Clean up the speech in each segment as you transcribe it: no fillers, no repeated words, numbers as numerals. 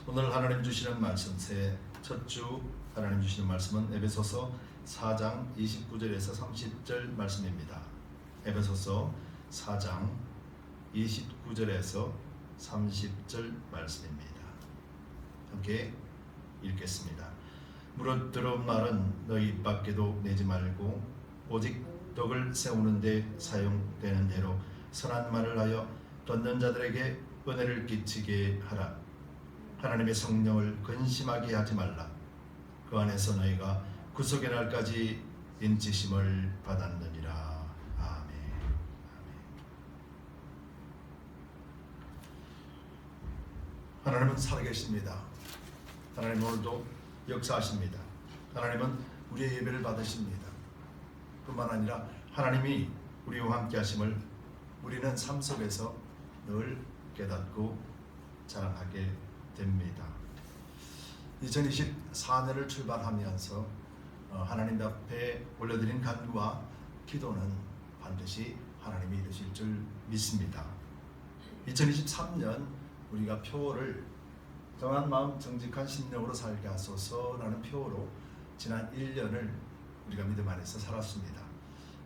오늘 하나님 주시는 말씀 첫 주 하나님 주시는 말씀은 에베소서 4장 29절에서 30절 말씀입니다. 에베소서 4장 29절에서 30절 말씀입니다. 함께 읽겠습니다. 무릇 들은 말은 너희 입 밖에도 내지 말고 오직 덕을 세우는 데 사용되는 대로 선한 말을 하여 듣는 자들에게 은혜를 끼치게 하라. 하나님의 성령을 근심하게 하지 말라. 그 안에서 너희가 구속의 날까지 인치심을 받았느니라. 아멘. 하나님은 살아계십니다. 하나님 오늘도 역사하십니다. 하나님은 우리의 예배를 받으십니다. 뿐만 아니라 하나님이 우리와 함께 하심을 우리는 삶 속에서 늘 깨닫고 자랑하게 됩니다. 2024년을 출발하면서 하나님 앞에 올려드린 간구와 기도는 반드시 하나님이 이루실 줄 믿습니다. 2023년 우리가 표어를 정한 마음 정직한 신령으로 살게 하소서라는 표어로 지난 1년을 우리가 믿음 안에서 살았습니다.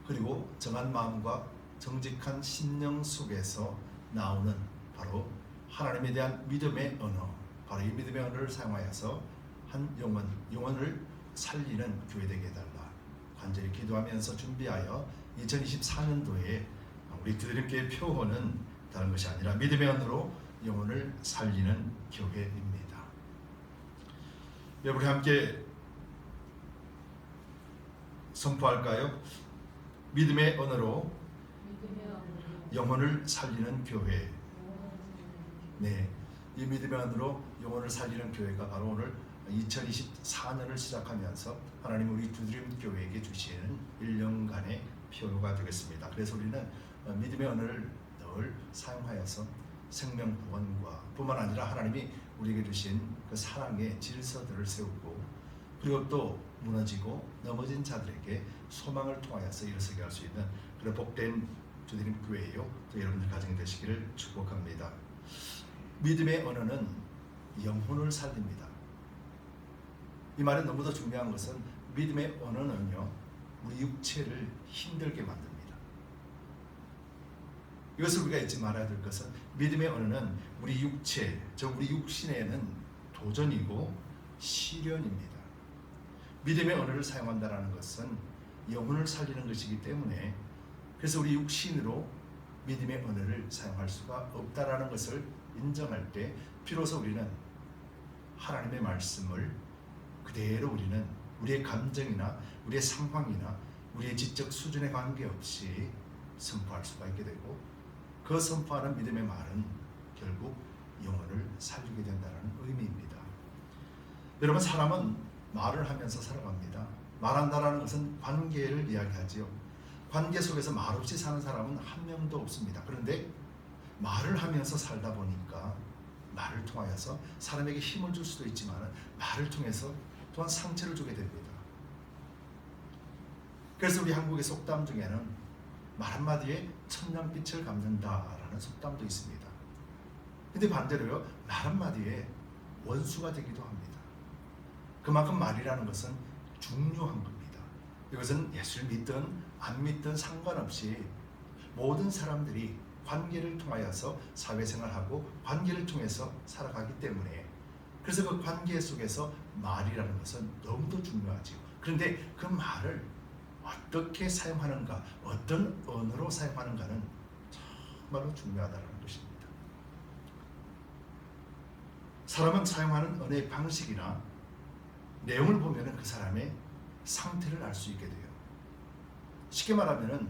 그리고 정한 마음과 정직한 신령 속에서 나오는 바로 하나님에 대한 믿음의 언어, 바로 이 믿음의 언어를 사용하여서 한 영혼을 살리는 교회 되게 해달라 간절히 기도하면서 준비하여 2024년도에 우리 드림교회 표어는 다른 것이 아니라 믿음의 언어로 영혼을 살리는 교회입니다. 우리 함께 선포할까요? 믿음의 언어로 영혼을 살리는 교회. 네, 이 믿음의 언어로 영혼을 살리는 교회가 바로 오늘 2024년을 시작하면서 하나님 우리 두드림 교회에게 주시는 1년간의 표어가 되겠습니다. 그래서 우리는 믿음의 언어를 늘 사용하여서 생명 구원과 뿐만 아니라 하나님이 우리에게 주신 그 사랑의 질서들을 세우고 그리고 또 무너지고 넘어진 자들에게 소망을 통하여서 일어서게 할 수 있는 그런 복된 주드림 교회예요. 또 여러분들 가정이 되시기를 축복합니다. 믿음의 언어는 영혼을 살립니다. 이 말은 너무도 중요한 것은 믿음의 언어는요 우리 육체를 힘들게 만듭니다. 이것을 우리가 잊지 말아야 될 것은 믿음의 언어는 우리 육체, 우리 육신에는 도전이고 시련입니다. 믿음의 언어를 사용한다는 것은 영혼을 살리는 것이기 때문에 그래서 우리 육신으로 믿음의 언어를 사용할 수가 없다라는 것을 인정할 때 비로소 우리는 하나님의 말씀을 그대로 우리는 우리의 감정이나 우리의 상황이나 우리의 지적 수준에 관계없이 선포할 수가 있게 되고 그 선포하는 믿음의 말은 결국 영혼을 살리게 된다는 의미입니다. 여러분 사람은 말을 하면서 살아갑니다. 말한다는 것은 관계를 이야기하지요. 관계 속에서 말없이 사는 사람은 한 명도 없습니다. 그런데 말을 하면서 살다 보니까 말을 통하여서 사람에게 힘을 줄 수도 있지만 말을 통해서 또한 상처를 주게 됩니다. 그래서 우리 한국의 속담 중에는 말 한마디에 천냥빛을 갚는다라는 속담도 있습니다. 근데 반대로요 말 한마디에 원수가 되기도 합니다. 그만큼 말이라는 것은 중요한 겁니다. 이것은 예수를 믿든 안 믿든 상관없이 모든 사람들이 관계를 통하여서 사회생활하고 관계를 통해서 살아가기 때문에 그래서 그 관계 속에서 말이라는 것은 너무도 중요하지요. 그런데 그 말을 어떻게 사용하는가, 어떤 언어로 사용하는가는 정말로 중요하다는 것입니다. 사람은 사용하는 언어의 방식이나 내용을 보면 그 사람의 상태를 알 수 있게 돼요. 쉽게 말하면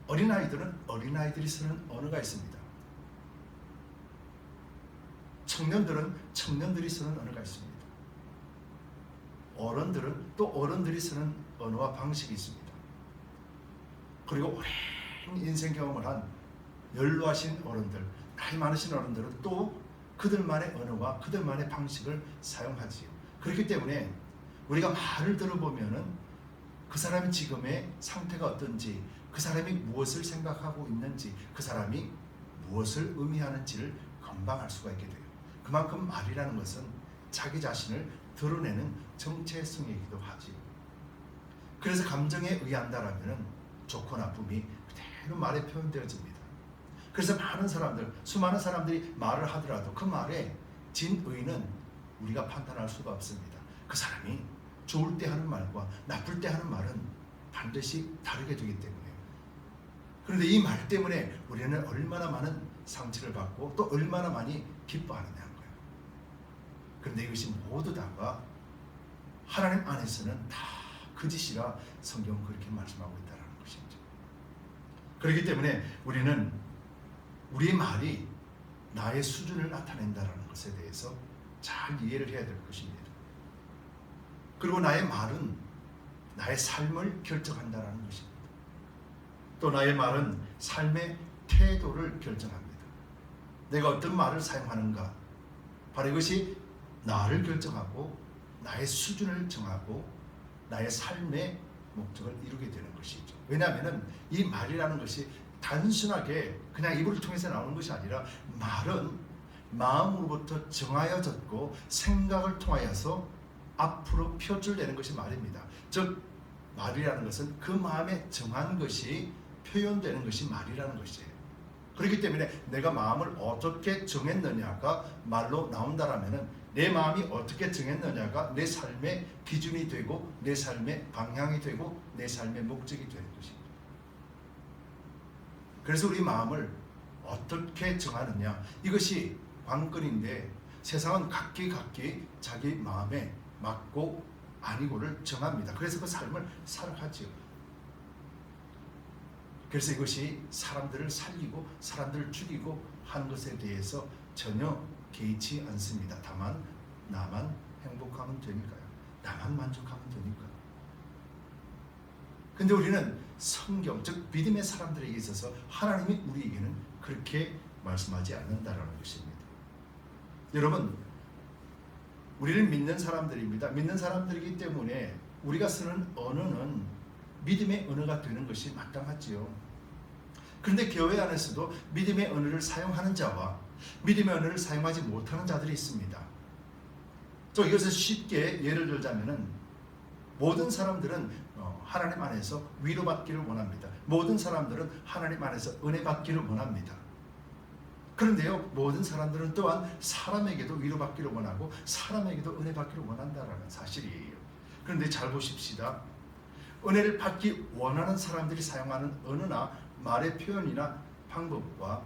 어린아이들은 어린아이들이 쓰는 언어가 있습니다. 청년들은 청년들이 쓰는 언어가 있습니다. 어른들은 또 어른들이 쓰는 언어와 방식이 있습니다. 그리고 오랜 인생 경험을 한 연로하신 어른들, 나이 많으신 어른들은 또 그들만의 언어와 그들만의 방식을 사용하지요. 그렇기 때문에 우리가 말을 들어보면은 그 사람이 지금의 상태가 어떤지, 그 사람이 무엇을 생각하고 있는지, 그 사람이 무엇을 의미하는지를 그 금방 알 수가 있게 돼요. 그만큼 말이라는 것은 자기 자신을 드러내는 정체성이기도 하지요. 그래서 감정에 의한다라면 좋고 나쁨이 그대로 말에 표현되어집니다. 그래서 수많은 사람들이 말을 하더라도 그 말의 진의는 우리가 판단할 수가 없습니다. 그 사람이 좋을 때 하는 말과 나쁠 때 하는 말은 반드시 다르게 되기 때문에요. 그런데 이 말 때문에 우리는 얼마나 많은 상처를 받고 또 얼마나 많이 기뻐하느냐는 거예요. 그런데 이것이 모두 다가 하나님 안에서는 다 거짓이라 성경은 그렇게 말씀하고 있다는 것이죠. 그렇기 때문에 우리는 우리의 말이 나의 수준을 나타낸다는 것에 대해서 잘 이해를 해야 될 것입니다. 그리고 나의 말은 나의 삶을 결정한다는 것입니다. 또 나의 말은 삶의 태도를 결정합니다. 내가 어떤 말을 사용하는가, 바로 이것이 나를 결정하고 나의 수준을 정하고 나의 삶의 목적을 이루게 되는 것이죠. 왜냐하면 이 말이라는 것이 단순하게 그냥 입을 통해서 나오는 것이 아니라 말은 마음으로부터 정하여졌고 생각을 통하여서 앞으로 표출되는 것이 말입니다. 즉 말이라는 것은 그 마음에 정한 것이 표현되는 것이 말이라는 것이에요. 그렇기 때문에 내가 마음을 어떻게 정했느냐가 말로 나온다라면 내 마음이 어떻게 정했느냐가 내 삶의 기준이 되고 내 삶의 방향이 되고 내 삶의 목적이 되는 것입니다. 그래서 우리 마음을 어떻게 정하느냐, 이것이 관건인데 세상은 각기 자기 마음에 맞고 아니고를 정합니다. 그래서 그 삶을 살아가지요. 그래서 이것이 사람들을 살리고 사람들을 죽이고 하는 것에 대해서 전혀 개의치 않습니다. 다만 나만 행복하면 되니까요. 나만 만족하면 되니까요. 근데 우리는 성경, 즉 믿음의 사람들에게 있어서 하나님이 우리에게는 그렇게 말씀하지 않는다라는 것입니다. 여러분, 우리는 믿는 사람들입니다. 믿는 사람들이기 때문에 우리가 쓰는 언어는 믿음의 언어가 되는 것이 마땅하지요. 그런데 교회 안에서도 믿음의 언어를 사용하는 자와 믿음의 언어를 사용하지 못하는 자들이 있습니다. 또 이것을 쉽게 예를 들자면은 모든 사람들은 하나님 안에서 위로받기를 원합니다. 모든 사람들은 하나님 안에서 은혜 받기를 원합니다. 그런데요, 모든 사람들은 또한 사람에게도 위로받기를 원하고 사람에게도 은혜 받기를 원한다라는 사실이에요. 그런데 잘 보십시다. 은혜를 받기 원하는 사람들이 사용하는 언어나 말의 표현이나 방법과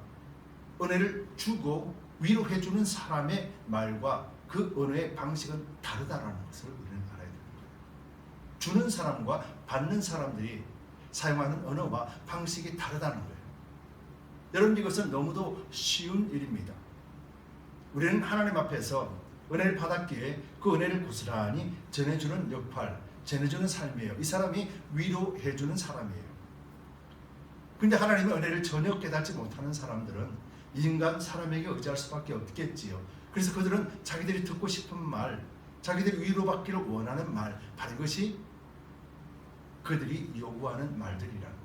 은혜를 주고 위로해주는 사람의 말과 그 언어의 방식은 다르다라는 것을 우리는 알아야 되는 거예요. 주는 사람과 받는 사람들이 사용하는 언어와 방식이 다르다는 거예요. 여러분, 이것은 너무도 쉬운 일입니다. 우리는 하나님 앞에서 은혜를 받았기에 그 은혜를 고스란히 전해주는 역할, 전해주는 삶이에요. 이 사람이 위로해주는 사람이에요. 그런데 하나님의 은혜를 전혀 깨닫지 못하는 사람들은 인간 사람에게 의지할 수밖에 없겠지요. 그래서 그들은 자기들이 듣고 싶은 말, 자기들이 위로받기를 원하는 말, 바로 이것이 그들이 요구하는 말들이라는 거예요.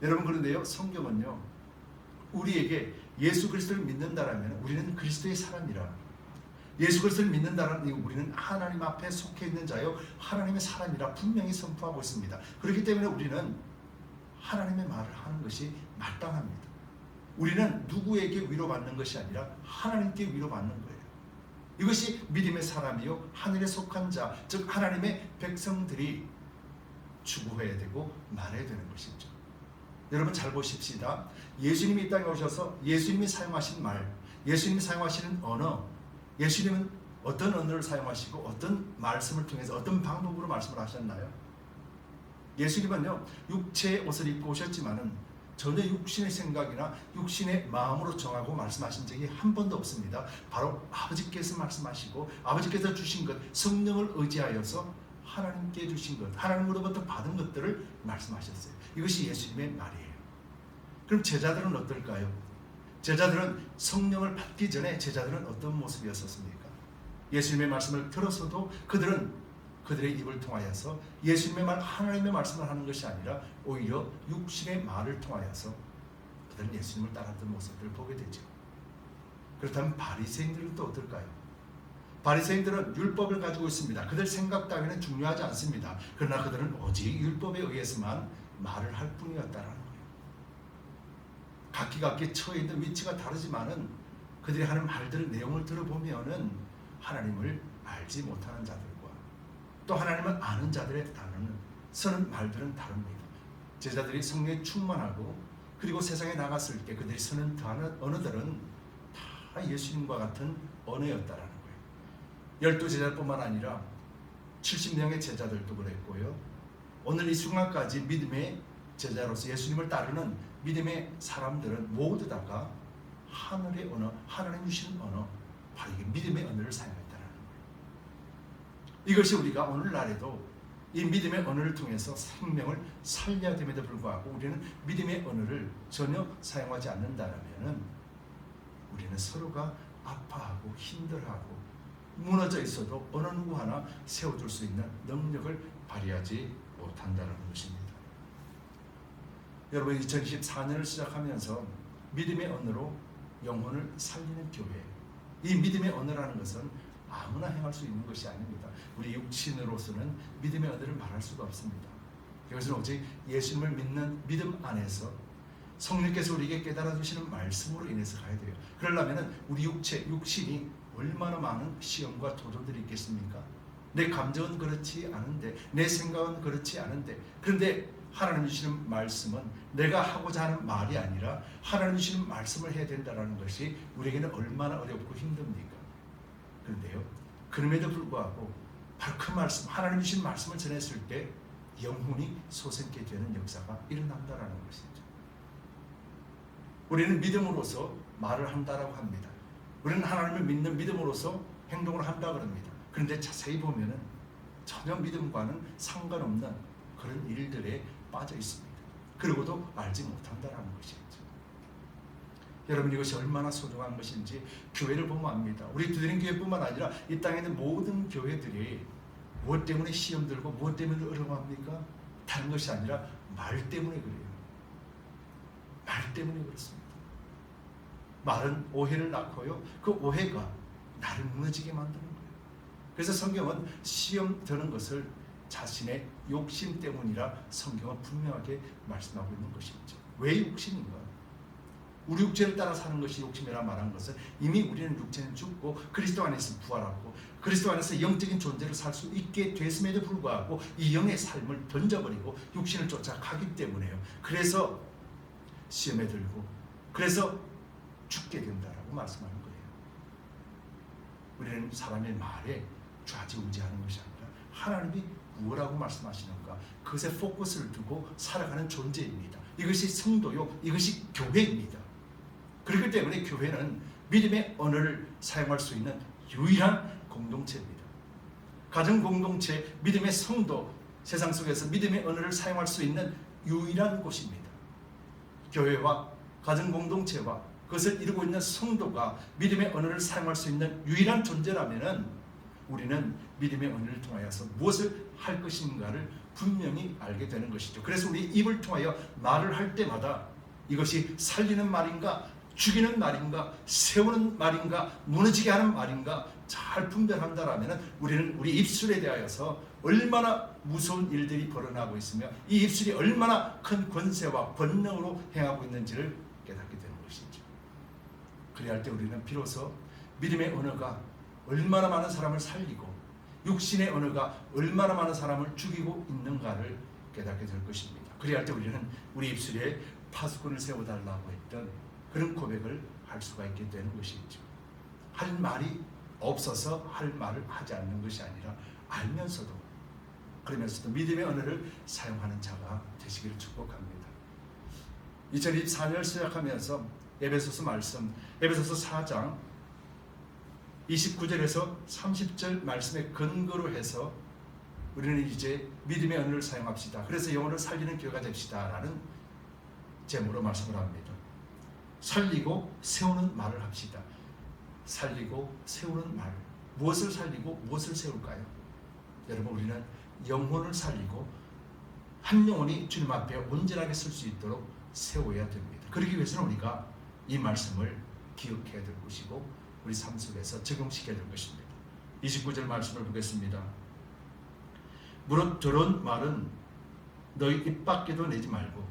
여러분, 그런데요, 성경은요, 우리에게 예수 그리스도를 믿는다라면 우리는 그리스도의 사람이라, 예수 그리스도를 믿는다라는 우리는 하나님 앞에 속해 있는 자요 하나님의 사람이라 분명히 선포하고 있습니다. 그렇기 때문에 우리는 하나님의 말을 하는 것이 마땅합니다. 우리는 누구에게 위로받는 것이 아니라 하나님께 위로받는 거예요. 이것이 믿음의 사람이요 하늘에 속한 자, 즉 하나님의 백성들이 추구해야 되고 말해야 되는 것이죠. 여러분, 잘 보십시다. 예수님이 이 땅에 오셔서 예수님이 사용하신 말, 예수님이 사용하시는 언어, 예수님은 어떤 언어를 사용하시고 어떤 말씀을 통해서 어떤 방법으로 말씀을 하셨나요? 예수님은요, 육체의 옷을 입고 오셨지만은 전혀 육신의 생각이나 육신의 마음으로 정하고 말씀하신 적이 한 번도 없습니다. 바로 아버지께서 말씀하시고 아버지께서 주신 것, 성령을 의지하여서 하나님께 주신 것, 하나님으로부터 받은 것들을 말씀하셨어요. 이것이 예수님의 말이에요. 그럼 제자들은 어떨까요? 제자들은 성령을 받기 전에 제자들은 어떤 모습이었습니까? 예수님의 말씀을 들어서도 그들은 그들의 입을 통하여서 예수님의 말, 하나님의 말씀을 하는 것이 아니라 오히려 육신의 말을 통하여서 그들은 예수님을 따랐던 모습들을 보게 되죠. 그렇다면 바리새인들은 또 어떨까요? 바리새인들은 율법을 가지고 있습니다. 그들 생각 따위는 중요하지 않습니다. 그러나 그들은 오직 율법에 의해서만 말을 할 뿐이었다라는 거예요. 각기 처해 있는 위치가 다르지만은 그들이 하는 말들 내용을 들어보면은 하나님을 알지 못하는 자들과 또 하나님을 아는 자들의 단어는 쓰는 말들은 다릅니다. 제자들이 성령에 충만하고 그리고 세상에 나갔을 때 그들이 쓰는 언어들은 다 예수님과 같은 언어였다라는 거예요. 12제자뿐만 아니라 70명의 제자들도 그랬고요. 오늘 이 순간까지 믿음의 제자로서 예수님을 따르는 믿음의 사람들은 모두 다가 하늘의 언어, 하나님 주시는 언어, 바로 이게 믿음의 언어를 사용했다는 거예요. 이것이 우리가 오늘날에도 이 믿음의 언어를 통해서 생명을 살려야 됨에도 불구하고 우리는 믿음의 언어를 전혀 사용하지 않는다면 우리는 서로가 아파하고 힘들어하고 무너져 있어도 어느 누구 하나 세워줄 수 있는 능력을 발휘하지 못한다는 것입니다. 여러분 2024년을 시작하면서 믿음의 언어로 영혼을 살리는 교회, 이 믿음의 언어라는 것은 아무나 행할 수 있는 것이 아닙니다. 우리 육신으로서는 믿음의 언어를 말할 수가 없습니다. 이것은 오직 예수님을 믿는 믿음 안에서 성령께서 우리에게 깨달아 주시는 말씀으로 인해서 가야 돼요. 그러려면 우리 육신이 얼마나 많은 시험과 도전들이 있겠습니까? 내 감정은 그렇지 않은데, 내 생각은 그렇지 않은데, 그런데 하나님 주시는 말씀은 내가 하고자 하는 말이 아니라 하나님 주시는 말씀을 해야 된다는 것이 우리에게는 얼마나 어렵고 힘듭니까? 그런데요, 그럼에도 불구하고 바로 그 말씀, 하나님 주신 말씀을 전했을 때 영혼이 솟게 되는 역사가 일어난다는 것이죠. 우리는 믿음으로서 말을 한다라고 합니다. 우리는 하나님을 믿는 믿음으로서 행동을 한다 그럽니다. 그런데 자세히 보면은 전혀 믿음과는 상관없는 그런 일들에 빠져 있습니다. 그러고도 알지 못한다라는 것이죠. 여러분, 이것이 얼마나 소중한 것인지 교회를 보면 압니다. 우리 두드림 교회뿐만 아니라 이 땅에 있는 모든 교회들이 무엇 때문에 시험 들고 무엇 때문에 어려워합니까? 다른 것이 아니라 말 때문에 그래요. 말 때문에 그렇습니다. 말은 오해를 낳고요, 그 오해가 나를 무너지게 만드는 거예요. 그래서 성경은 시험 드는 것을 자신의 욕심 때문이라 성경은 분명하게 말씀하고 있는 것이죠. 왜 욕심인가? 우리 육체를 따라 사는 것이 욕심이라 말한 것은 이미 우리는 육체는 죽고 그리스도 안에서 부활하고 그리스도 안에서 영적인 존재를 살 수 있게 됐음에도 불구하고 이 영의 삶을 던져버리고 육신을 쫓아가기 때문에요. 그래서 시험에 들고 그래서 죽게 된다라고 말씀하는 거예요. 우리는 사람의 말에 좌지우지하는 것이 아니라 하나님이 무엇라고 말씀하시는가, 그것에 포커스를 두고 살아가는 존재입니다. 이것이 성도요, 이것이 교회입니다. 그렇기 때문에 교회는 믿음의 언어를 사용할 수 있는 유일한 공동체입니다. 가정 공동체, 믿음의 성도, 세상 속에서 믿음의 언어를 사용할 수 있는 유일한 곳입니다. 교회와 가정 공동체와 그것을 이루고 있는 성도가 믿음의 언어를 사용할 수 있는 유일한 존재라면은 우리는 믿음의 언어를 통하여서 무엇을 할 것인가를 분명히 알게 되는 것이죠. 그래서 우리 입을 통하여 말을 할 때마다 이것이 살리는 말인가, 죽이는 말인가, 세우는 말인가, 무너지게 하는 말인가 잘 분별한다라면 우리는 우리 입술에 대하여서 얼마나 무서운 일들이 벌어나고 있으며 이 입술이 얼마나 큰 권세와 권능으로 행하고 있는지를 깨닫게 되는 것이죠. 그래야 할 때 우리는 비로소 믿음의 언어가 얼마나 많은 사람을 살리고 육신의 언어가 얼마나 많은 사람을 죽이고 있는가를 깨닫게 될 것입니다. 그래야 할 때 우리는 우리 입술에 파수꾼을 세워달라고 했던 그런 고백을 할 수가 있게 되는 것이죠. 할 말이 없어서 할 말을 하지 않는 것이 아니라 알면서도 그러면서도 믿음의 언어를 사용하는 자가 되시기를 축복합니다. 2024년을 시작하면서 에베소서 말씀, 에베소서 4장 29절에서 30절 말씀에 근거로 해서 우리는 이제 믿음의 언어를 사용합시다. 그래서 영혼을 살리는 교회가 됩시다 라는 제목으로 말씀을 합니다. 살리고 세우는 말을 합시다. 살리고 세우는 말. 무엇을 살리고 무엇을 세울까요? 여러분, 우리는 영혼을 살리고 한 영혼이 주님 앞에 온전하게 설 수 있도록 세워야 됩니다. 그러기 위해서는 우리가 이 말씀을 기억해야 될 것이고 우리 삶 속에서 적용시켜야 될 것입니다. 29절 말씀을 보겠습니다. 무릇 더러운 말은 너희 입 밖에도 내지 말고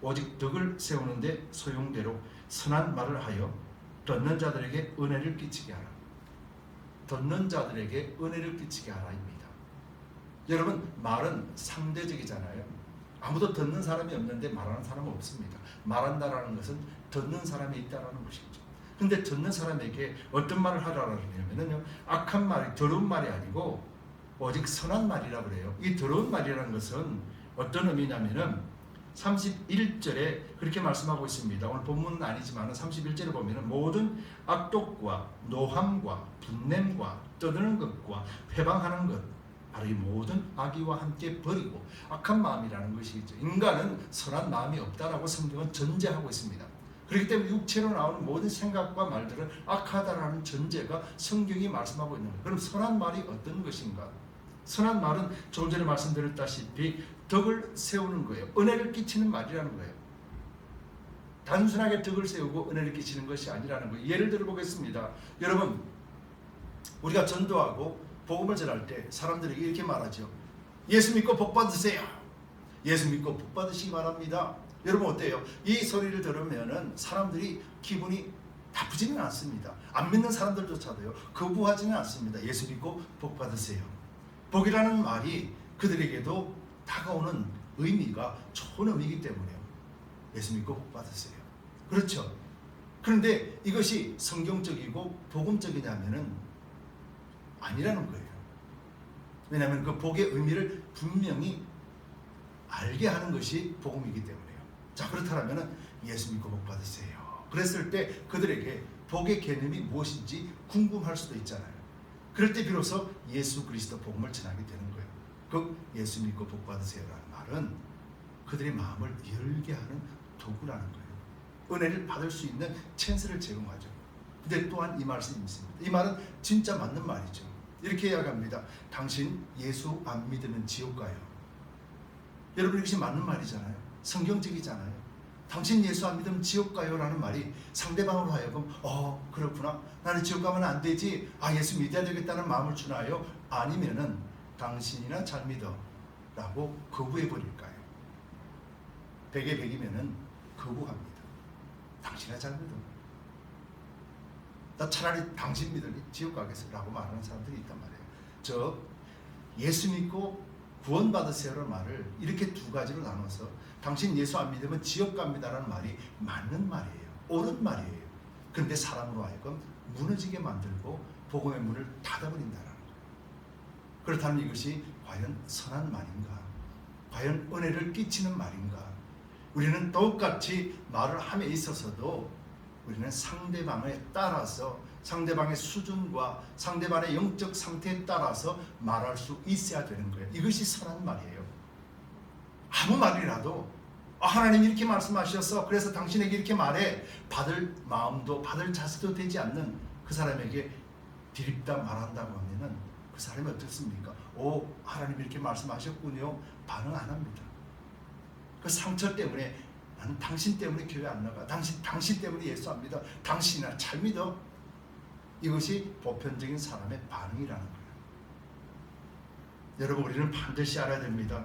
오직 덕을 세우는데 소용대로 선한 말을 하여 듣는 자들에게 은혜를 끼치게 하라. 듣는 자들에게 은혜를 끼치게 하라입니다. 여러분, 말은 상대적이잖아요. 아무도 듣는 사람이 없는데 말하는 사람은 없습니다. 말한다라는 것은 듣는 사람이 있다라는 것이죠. 근데 듣는 사람에게 어떤 말을 하라고 하냐면요, 악한 말이, 더러운 말이 아니고 오직 선한 말이라고 그래요. 이 더러운 말이라는 것은 어떤 의미냐면은 31절에 그렇게 말씀하고 있습니다. 오늘 본문은 아니지만 31절에 보면은 모든 악독과 노함과 분냄과 떠드는 것과 회방하는 것, 바로 이 모든 악의와 함께 버리고, 악한 마음이라는 것이죠. 인간은 선한 마음이 없다라고 성경은 전제하고 있습니다. 그렇기 때문에 육체로 나오는 모든 생각과 말들은 악하다라는 전제가 성경이 말씀하고 있는 거예요. 그럼 선한 말이 어떤 것인가? 선한 말은 조금 전에 말씀드렸다시피 덕을 세우는 거예요. 은혜를 끼치는 말이라는 거예요. 단순하게 덕을 세우고 은혜를 끼치는 것이 아니라는 거예요. 예를 들어 보겠습니다. 여러분, 우리가 전도하고 복음을 전할 때 사람들에게 이렇게 말하죠. 예수 믿고 복 받으세요. 예수 믿고 복 받으시기 바랍니다. 여러분 어때요? 이 소리를 들으면은 사람들이 기분이 나쁘지는 않습니다. 안 믿는 사람들조차도요, 거부하지는 않습니다. 예수 믿고 복 받으세요. 복이라는 말이 그들에게도 다가오는 의미가 좋은 의미이기 때문에요. 예수 믿고 복 받으세요. 그렇죠? 그런데 이것이 성경적이고 복음적이냐면은 아니라는 거예요. 왜냐하면 그 복의 의미를 분명히 알게 하는 것이 복음이기 때문에요. 자, 그렇다면 예수 믿고 복 받으세요. 그랬을 때 그들에게 복의 개념이 무엇인지 궁금할 수도 있잖아요. 그럴 때 비로소 예수 그리스도 복음을 전하게 되는 거예요. 그 예수 믿고 복 받으세요라는 말은 그들의 마음을 열게 하는 도구라는 거예요. 은혜를 받을 수 있는 찬스를 제공하죠. 근데 또한 이 말씀이 있습니다. 이 말은 진짜 맞는 말이죠. 이렇게 이야기합니다. 당신 예수 안 믿으면 지옥 가요. 여러분, 이것이 맞는 말이잖아요. 성경적이잖아요. 당신 예수 안 믿으면 지옥 가요 라는 말이 상대방으로 하여금 그렇구나, 나는 지옥 가면 안 되지, 예수 믿어야 되겠다는 마음을 주나요? 아니면은 당신이나 잘 믿어 라고 거부해 버릴까요? 100에 100이면은 거부합니다. 당신이나 잘 믿어, 나 차라리 당신 믿으니 지옥 가겠어 라고 말하는 사람들이 있단 말이에요. 저 예수 믿고 구원받으세요라는 말을 이렇게 두 가지로 나눠서 당신 예수 안 믿으면 지옥 갑니다라는 말이 맞는 말이에요. 옳은 말이에요. 그런데 사람으로 하여금 무너지게 만들고 복음의 문을 닫아버린다는 거예요. 그렇다면 이것이 과연 선한 말인가? 과연 은혜를 끼치는 말인가? 우리는 똑같이 말을 함에 있어서도 우리는 상대방에 따라서, 상대방의 수준과 상대방의 영적 상태에 따라서 말할 수 있어야 되는 거예요. 이것이 선한 말이에요. 아무 말이라도 하나님 이렇게 말씀하셔서 그래서 당신에게 이렇게 말해, 받을 마음도 받을 자세도 되지 않는 그 사람에게 디립다 말한다고 하면은 그 사람이 어떻습니까? 하나님 이렇게 말씀하셨군요. 반응 안 합니다. 그 상처 때문에 나는 당신 때문에 교회 안 나가, 당신 때문에 예수 안 믿어, 당신이나 잘 믿어. 이것이 보편적인 사람의 반응이라는 거예요. 여러분, 우리는 반드시 알아야 됩니다.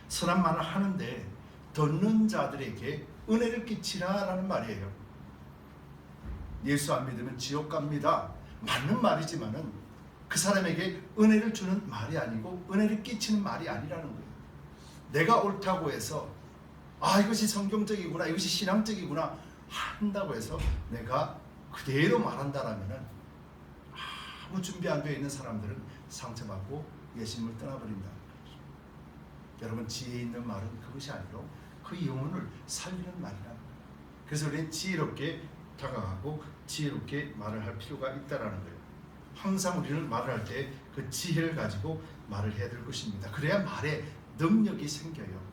선한 말을 하는데 듣는 자들에게 은혜를 끼치라라는 말이에요. 예수 안 믿으면 지옥 갑니다. 맞는 말이지만은 그 사람에게 은혜를 주는 말이 아니고 은혜를 끼치는 말이 아니라는 거예요. 내가 옳다고 해서 이것이 성경적이구나, 이것이 신앙적이구나 한다고 해서 내가 그대로 말한다라면은 아무 준비 안 되어 있는 사람들은 상처받고 예수님을 떠나버린다는 거죠. 여러분, 지혜 있는 말은 그것이 아니라 그 영혼을 살리는 말이라는 거예요. 그래서 우리는 지혜롭게 다가가고 지혜롭게 말을 할 필요가 있다라는 거예요. 항상 우리는 말을 할 때 그 지혜를 가지고 말을 해야 될 것입니다. 그래야 말에 능력이 생겨요.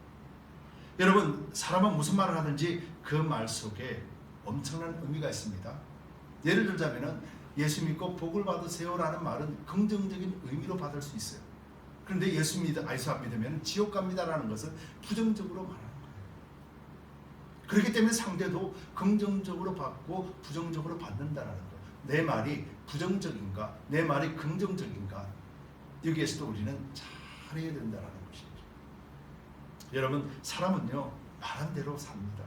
여러분, 사람은 무슨 말을 하든지 그 말 속에 엄청난 의미가 있습니다. 예를 들자면은 예수 믿고 복을 받으세요라는 말은 긍정적인 의미로 받을 수 있어요. 그런데 예수 안 믿으면 지옥 갑니다라는 것은 부정적으로 말하는 거예요. 그렇기 때문에 상대도 긍정적으로 받고 부정적으로 받는다는 거. 내 말이 부정적인가, 내 말이 긍정적인가, 여기에서도 우리는 잘해야 된다는 것이죠. 여러분, 사람은요 말한 대로 삽니다.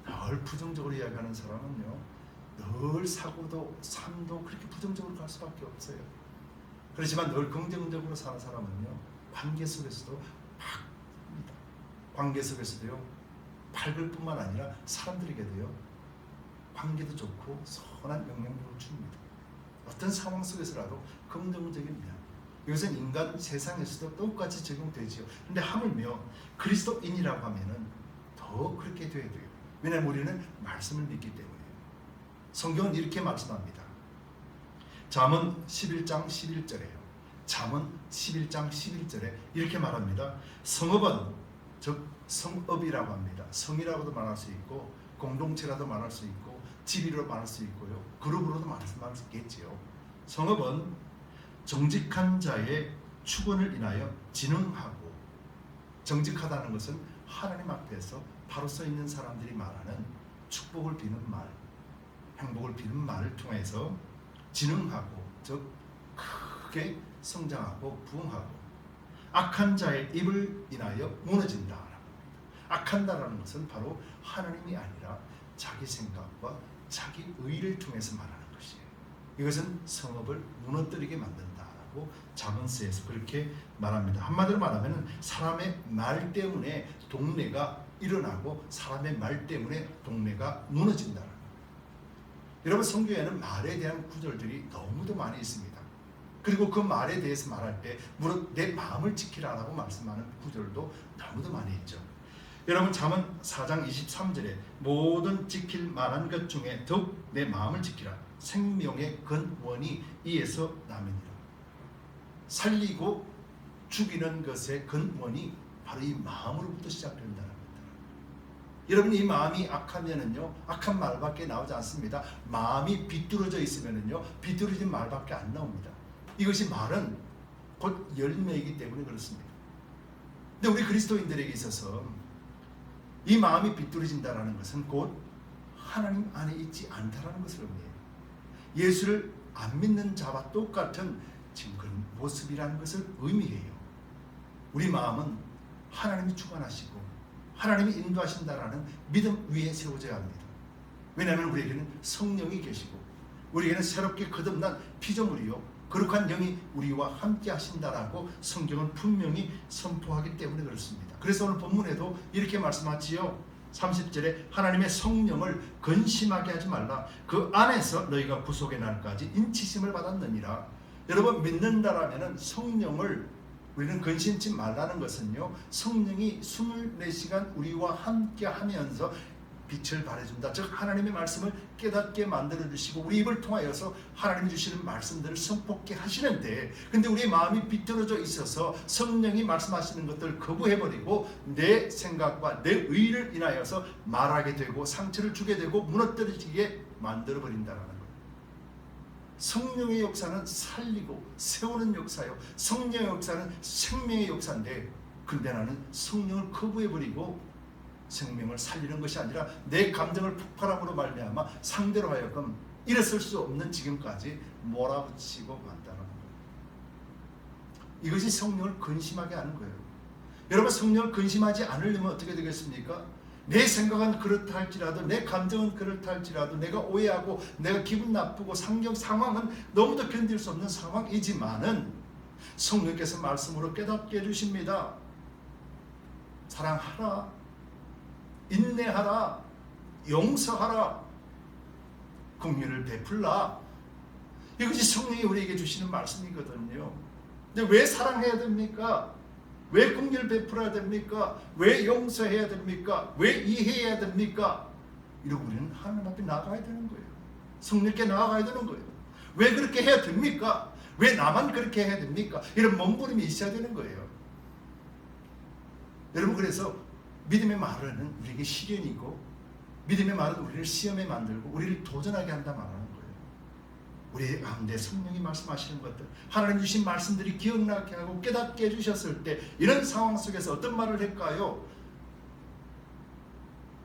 늘 부정적으로 이야기하는 사람은요 늘 사고도 삶도 그렇게 부정적으로 갈 수밖에 없어요. 그렇지만 늘 긍정적으로 사는 사람은요 관계 속에서도 밝습니다. 관계 속에서도요 밝을 뿐만 아니라 사람들에게도요 관계도 좋고 선한 영향력을 줍니다. 어떤 상황 속에서라도 긍정적인 면, 이것은 인간 세상에서도 똑같이 적용되지요. 근데 하물며 그리스도인이라고 하면은 더 그렇게 돼야 돼요. 왜냐하면 우리는 말씀을 믿기 때문에요. 성경은 이렇게 말씀합니다. 잠언 11장 11절에요. 잠언 11장 11절에 이렇게 말합니다. 성읍은, 즉 성읍이라고 합니다. 성이라고도 말할 수 있고 공동체라도 말할 수 있고 집이라도 말할 수 있고요. 그룹으로도 말할 수 있겠지요. 성읍은 정직한 자의 축원을 인하여 진흥하고, 정직하다는 것은 하나님 앞에서 바로 서 있는 사람들이 말하는 축복을 비는 말, 행복을 비는 말을 통해서 진흥하고, 즉 크게 성장하고 부흥하고, 악한 자의 입을 인하여 무너진다. 악한다라는 것은 바로 하나님이 아니라 자기 생각과 자기 의를 통해서 말하는 것이에요. 이것은 성읍을 무너뜨리게 만든다라고 잠언서에서 그렇게 말합니다. 한마디로 말하면 사람의 말 때문에 동네가 일어나고 사람의 말 때문에 동네가 무너진다는 거예요. 여러분, 성경에는 말에 대한 구절들이 너무도 많이 있습니다. 그리고 그 말에 대해서 말할 때 무릇 내 마음을 지키라라고 말씀하는 구절도 너무도 많이 있죠. 여러분, 잠언 4장 23절에 모든 지킬 만한 것 중에 더욱 내 마음을 지키라. 생명의 근원이 이에서 남이니라. 살리고 죽이는 것의 근원이 바로 이 마음으로부터 시작된다는 겁니다. 여러분, 이 마음이 악하면은요 악한 말밖에 나오지 않습니다. 마음이 비뚤어져 있으면은요 비뚤어진 말밖에 안 나옵니다. 이것이 말은 곧 열매이기 때문에 그렇습니다. 근데 우리 그리스도인들에게 있어서 이 마음이 비뚤어진다는 것은 곧 하나님 안에 있지 않다라는 것을 의미해요. 예수를 안 믿는 자와 똑같은 지금 그런 모습이라는 것을 의미해요. 우리 마음은 하나님이 주관하시고 하나님이 인도하신다라는 믿음 위에 세워져야 합니다. 왜냐하면 우리에게는 성령이 계시고 우리에게는 새롭게 거듭난 피조물이요 거룩한 영이 우리와 함께 하신다라고 성경은 분명히 선포하기 때문에 그렇습니다. 그래서 오늘 본문에도 이렇게 말씀하지요. 30절에 하나님의 성령을 근심하게 하지 말라. 그 안에서 너희가 구속의 날까지 인치심을 받았느니라. 여러분, 믿는다라면 성령을 우리는 근심치 말라는 것은요 성령이 24시간 우리와 함께 하면서 빛을 발해준다. 즉 하나님의 말씀을 깨닫게 만들어주시고 우리 입을 통하여서 하나님이 주시는 말씀들을 선포케 하시는데, 근데 우리의 마음이 비뚤어져 있어서 성령이 말씀하시는 것들을 거부해버리고 내 생각과 내 의를 인하여서 말하게 되고 상처를 주게 되고 무너뜨리게 만들어버린다는 거예요. 성령의 역사는 살리고 세우는 역사요, 성령의 역사는 생명의 역사인데, 근데 나는 성령을 거부해버리고 생명을 살리는 것이 아니라 내 감정을 폭발함으로 말미암아 상대로 하여금 일어설 수 없는 지경까지 몰아붙이고 만다는 거예요. 이것이 성령을 근심하게 하는 거예요. 여러분, 성령을 근심하지 않으려면 어떻게 되겠습니까? 내 생각은 그렇다 할지라도, 내 감정은 그렇다 할지라도, 내가 오해하고 내가 기분 나쁘고 상황은 너무도 견딜 수 없는 상황이지만은 성령께서 말씀으로 깨닫게 해주십니다. 사랑하라, 인내하라, 용서하라, 긍휼을 베풀라. 이것이 성령이 우리에게 주시는 말씀이거든요. 근데 왜 사랑해야 됩니까? 왜 긍휼 베풀어야 됩니까? 왜 용서해야 됩니까? 왜 이해해야 됩니까? 이러고 우리는 하나님 앞에 나아가야 되는 거예요. 성령께 나아가야 되는 거예요. 왜 그렇게 해야 됩니까? 왜 나만 그렇게 해야 됩니까? 이런 몸부림이 있어야 되는 거예요. 여러분, 그래서 믿음의 말은 우리에게 시련이고, 믿음의 말은 우리를 시험에 만들고 우리를 도전하게 한다 말하는 거예요. 우리 가운데 성령이 말씀하시는 것들, 하나님 주신 말씀들이 기억나게 하고 깨닫게 해주셨을 때 이런 상황 속에서 어떤 말을 할까요?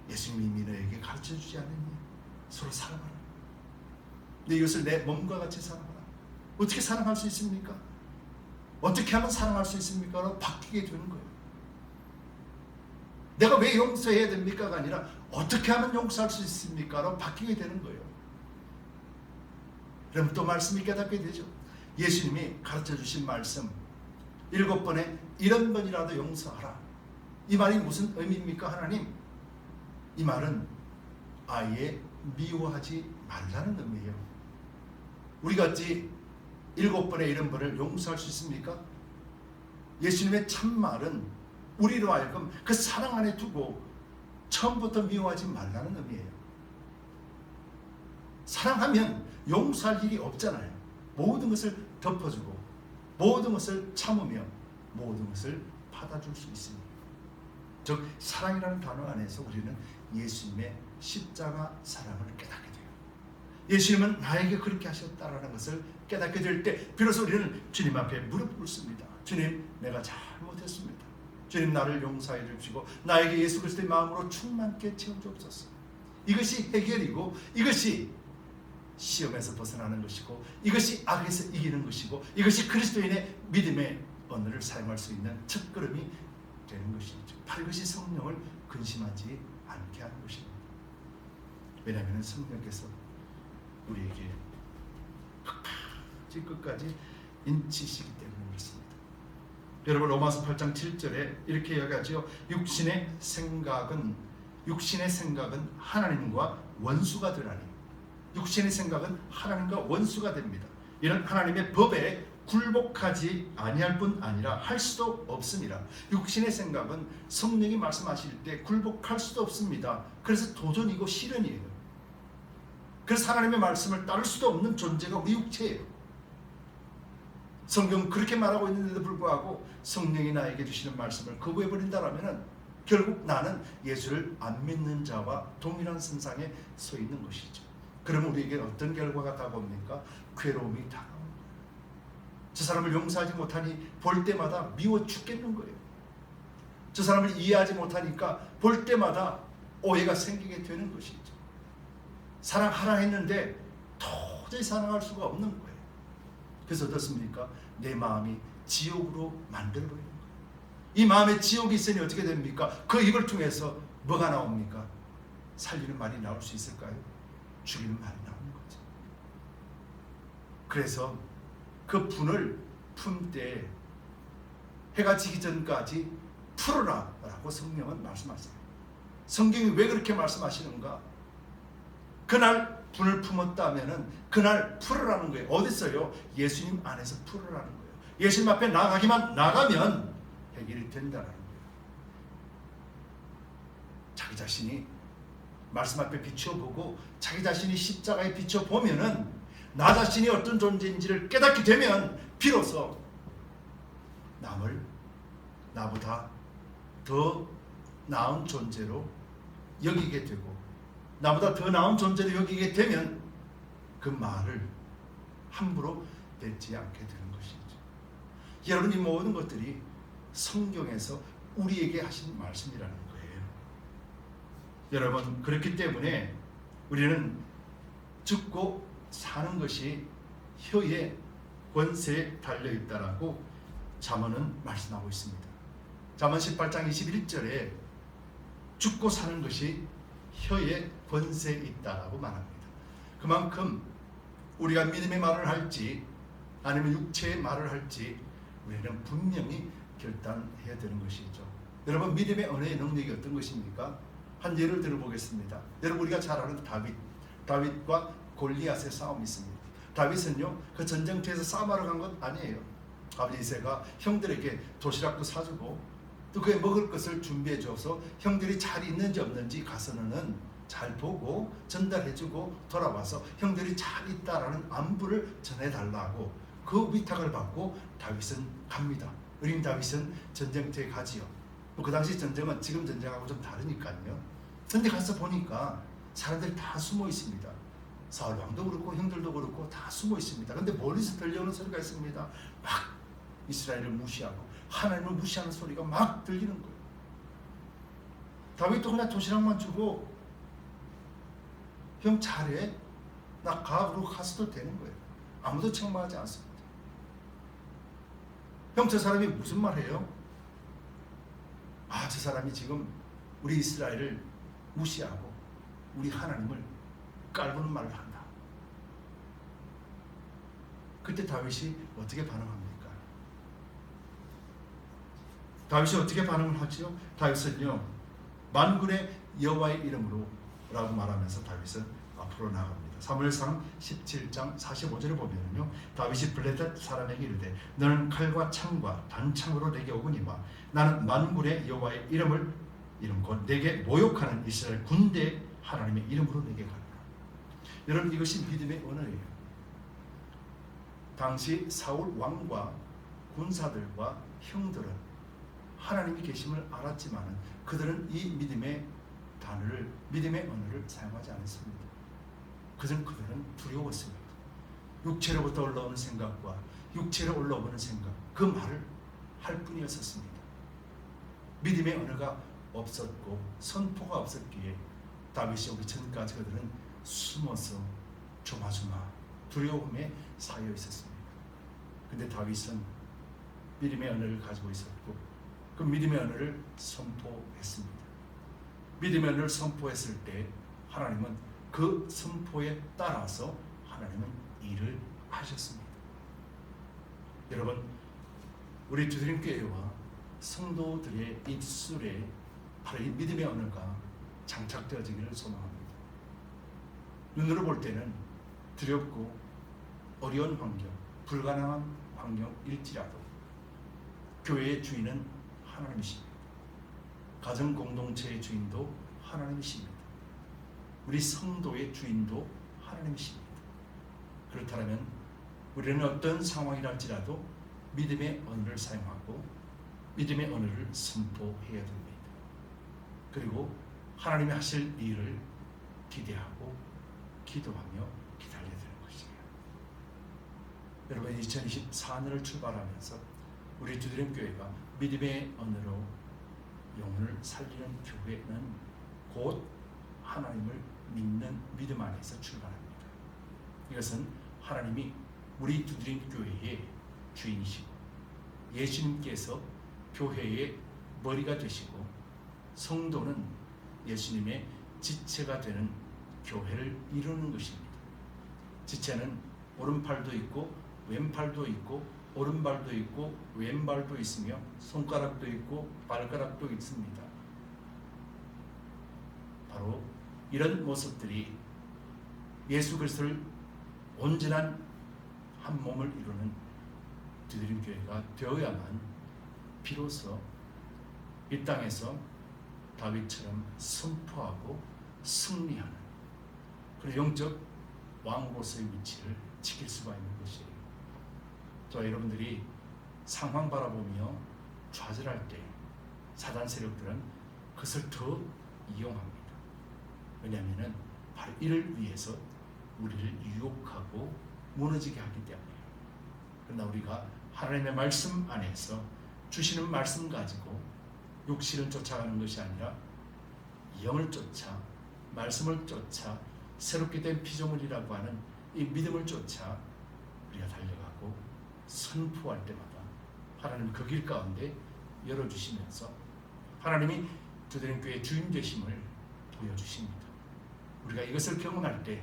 예수님이 너에게 가르쳐주지 않느냐. 서로 사랑하라. 내 이것을 내 몸과 같이 사랑하라. 어떻게 사랑할 수 있습니까? 어떻게 하면 사랑할 수 있습니까? 라고 바뀌게 되는 거예요. 내가 왜 용서해야 됩니까가 아니라 어떻게 하면 용서할 수 있습니까? 라고 바뀌게 되는 거예요. 그럼 또 말씀이 깨닫게 되죠. 예수님이 가르쳐 주신 말씀 7번에 70번이라도 용서하라. 이 말이 무슨 의미입니까? 하나님, 이 말은 아예 미워하지 말라는 의미예요. 우리가 어찌 7번에 70번을 용서할 수 있습니까? 예수님의 참말은 우리로 하여금 그 사랑 안에 두고 처음부터 미워하지 말라는 의미예요. 사랑하면 용서할 일이 없잖아요. 모든 것을 덮어주고 모든 것을 참으며 모든 것을 받아줄 수 있습니다. 즉 사랑이라는 단어 안에서 우리는 예수님의 십자가 사랑을 깨닫게 돼요. 예수님은 나에게 그렇게 하셨다라는 것을 깨닫게 될 때 비로소 우리는 주님 앞에 무릎 꿇습니다. 주님, 내가 잘못했습니다. 주님, 나를 용서해 주시고 나에게 예수 그리스도의 마음으로 충만케 채워주옵소서. 이것이 해결이고 이것이 시험에서 벗어나는 것이고 이것이 악에서 이기는 것이고 이것이 그리스도인의 믿음의 언어를 사용할 수 있는 첫걸음이 되는 것이죠. 바로 이것이 성령을 근심하지 않게 하는 것입니다. 왜냐하면 성령께서 우리에게 끝까지 인치시기 때문에 그렇습니다. 여러분 로마서 8장 7절에 이렇게 이야기하죠. 육신의 생각은 하나님과 원수가 되라니. 육신의 생각은 하나님과 원수가 됩니다. 이런 하나님의 법에 굴복하지 아니할 뿐 아니라 할 수도 없습니다. 육신의 생각은 성령이 말씀하실 때 굴복할 수도 없습니다. 그래서 도전이고 시련이에요. 그래서 하나님의 말씀을 따를 수도 없는 존재가 우리 육체예요. 성경은 그렇게 말하고 있는데도 불구하고 성령이 나에게 주시는 말씀을 거부해버린다면 결국 나는 예수를 안 믿는 자와 동일한 선상에 서 있는 것이죠. 그러면 우리에게 어떤 결과가 다가옵니까? 괴로움이 다가옵니다. 저 사람을 용서하지 못하니 볼 때마다 미워 죽겠는 거예요. 저 사람을 이해하지 못하니까 볼 때마다 오해가 생기게 되는 것이죠. 사랑하라 했는데 도저히 사랑할 수가 없는 거예요. 그래서 어떻습니까? 내 마음이 지옥으로 만들어버리는 거예요. 이 마음에 지옥이 있으니 어떻게 됩니까? 그 입을 통해서 뭐가 나옵니까? 살리는 말이 나올 수 있을까요? 죽이는 말이 나오는 거죠. 그래서 그 분을 품 때 해가 지기 전까지 풀어라 라고 성령은 말씀하세요. 성경이 왜 그렇게 말씀하시는가? 그날 분을 품었다면 그날 풀으라는 거예요. 어디 있어요? 예수님 안에서 풀으라는 거예요. 예수님 앞에 나가면 해결이 된다는 거예요. 자기 자신이 말씀 앞에 비춰보고 자기 자신이 십자가에 비춰보면은 나 자신이 어떤 존재인지를 깨닫게 되면 비로소 남을 나보다 더 나은 존재로 여기게 되고 나보다 더 나은 존재로 여기게 되면 그 말을 함부로 뱉지 않게 되는 것이죠. 여러분, 이 모든 것들이 성경에서 우리에게 하신 말씀이라는 거예요. 여러분, 그렇기 때문에 우리는 죽고 사는 것이 혀의 권세에 달려있다라고 잠언은 말씀하고 있습니다. 잠언 18장 21절에 죽고 사는 것이 혀의 권세에 있다라고 말합니다. 그만큼 우리가 믿음의 말을 할지 아니면 육체의 말을 할지 우리는 분명히 결단해야 되는 것이죠. 여러분, 믿음의 언어의 능력이 어떤 것입니까? 한 예를 들어보겠습니다. 여러분, 우리가 잘 아는 다윗과 골리앗의 싸움이 있습니다. 다윗은요, 그 전쟁터에서 싸움하러 간 것 아니에요. 아버지 이새가 형들에게 도시락도 사주고 또 그에 먹을 것을 준비해 줘서 형들이 잘 있는지 없는지 가서는 잘 보고 전달해주고 돌아와서 형들이 잘 있다라는 안부를 전해달라고 그 위탁을 받고 다윗은 갑니다. 어린 다윗은 전쟁터에 가지요. 그 당시 전쟁은 지금 전쟁하고 좀 다르니까요. 근데 가서 보니까 사람들이 다 숨어 있습니다. 사울 왕도 그렇고 형들도 그렇고 다 숨어 있습니다. 근데 멀리서 들려오는 소리가 있습니다. 막 이스라엘을 무시하고 하나님을 무시하는 소리가 막 들리는 거예요. 다윗도 그냥 도시락만 주고 형 잘해? 나 가으로 가서도 되는 거예요. 아무도 책망하지 않습니다. 형 저 사람이 무슨 말 해요? 저 사람이 지금 우리 이스라엘을 무시하고 우리 하나님을 깔보는 말을 한다. 그때 다윗이 어떻게 반응합니까? 다윗이 어떻게 반응을 하지요? 다윗은요, 만군의 여호와의 이름으로 라고 말하면서 다윗은 앞으로 나갑니다. 사무엘상 17장 45절에 보면요, 다윗이 블레셋 사람에게 이르되 너는 칼과 창과 단창으로 내게 오거니와 나는 만군의 여호와의 이름 곧 내게 모욕하는 이스라엘 군대 하나님의 이름으로 내게 가노라. 여러분, 이것이 믿음의 언어예요. 당시 사울 왕과 군사들과 형들은 하나님이 계심을 알았지만 그들은 이 믿음의 단어를, 믿음의 언어를 사용하지 않았습니다. 그들은 두려웠습니다. 육체로부터 올라오는 생각과 육체로 올라오는 생각, 그 말을 할 뿐이었습니다. 믿음의 언어가 없었고 선포가 없었기에 다윗이 오기 전까지 그들은 숨어서 조마조마 두려움에 쌓여 있었습니다. 근데 다윗은 믿음의 언어를 가지고 있었고 그 믿음의 언어를 선포했습니다. 믿음의 언어를 선포했을 때 하나님은 그 선포에 따라서 하나님은 일을 하셨습니다. 여러분, 우리 두드림교회와 성도들의 입술에 바로 이 믿음의 언어가 장착되어지기를 소망합니다. 눈으로 볼 때는 두렵고 어려운 환경, 불가능한 환경일지라도 교회의 주인은 하나님이십니다. 가정 공동체의 주인도 하나님이십니다. 우리 성도의 주인도 하나님이십니다. 그렇다면 우리는 어떤 상황이랄지라도 믿음의 언어를 사용하고 믿음의 언어를 선포해야 됩니다. 그리고 하나님이 하실 일을 기대하고 기도하며 기다려야 되는 것이에요. 여러분, 2024년을 출발하면서 우리 두드림교회가 믿음의 언어로 영혼을 살리는 교회는 곧 하나님을 믿는 믿음 안에서 출발합니다. 이것은 하나님이 우리 두드림교회의 주인이시고 예수님께서 교회의 머리가 되시고 성도는 예수님의 지체가 되는 교회를 이루는 것입니다. 지체는 오른팔도 있고 왼팔도 있고 오른발도 있고 왼발도 있으며 손가락도 있고 발가락도 있습니다. 바로 이런 모습들이 예수 그리스도를 온전한 한 몸을 이루는 두드림교회가 되어야만 비로소 이 땅에서 다윗처럼 선포하고 승리하는 그런 영적 왕으로서의 위치를 지킬 수가 있는 것이에요. 저 여러분들이 상황 바라보며 좌절할 때 사단 세력들은 그것을 더 이용합니다. 왜냐하면 바로 이를 위해서 우리를 유혹하고 무너지게 하기 때문이에요. 그러나 우리가 하나님의 말씀 안에서 주시는 말씀 가지고 육신을 쫓아가는 것이 아니라 영을 쫓아 말씀을 쫓아 새롭게 된 피조물이라고 하는 이 믿음을 쫓아 우리가 달려가고 선포할 때마다 하나님 그 길 가운데 열어주시면서 하나님이 두드림교회의 주인 되심을 보여주십니다. 우리가 이것을 경험할 때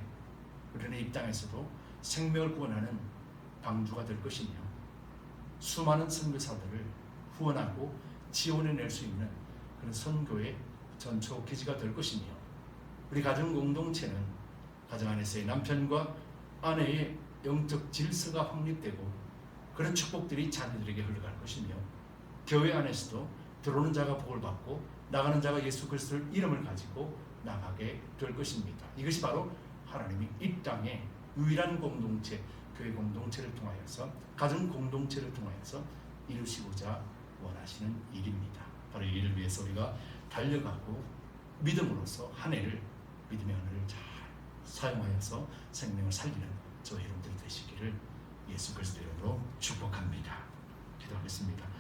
우리는 이 땅에서도 생명을 구원하는 방주가 될 것이며 수많은 선교사들을 후원하고 지원해낼 수 있는 그런 선교의 전초 기지가 될 것이며 우리 가정 공동체는 가정 안에서의 남편과 아내의 영적 질서가 확립되고 그런 축복들이 자녀들에게 흘러갈 것이며 교회 안에서도 들어오는 자가 복을 받고 나가는 자가 예수 그리스도의 이름을 가지고 나가게 될 것입니다. 이것이 바로 하나님이 이 땅에 유일한 공동체, 교회 공동체를 통하여서 가정 공동체를 통하여서 이루시고자 원하시는 일입니다. 바로 이 일을 위해서 우리가 달려가고 믿음으로써 한 해를 믿음의 언어를 잘 사용하여서 생명을 살리는 저 여러분들이 되시기를 예수 그리스도의 이름으로 축복합니다. 기도하겠습니다.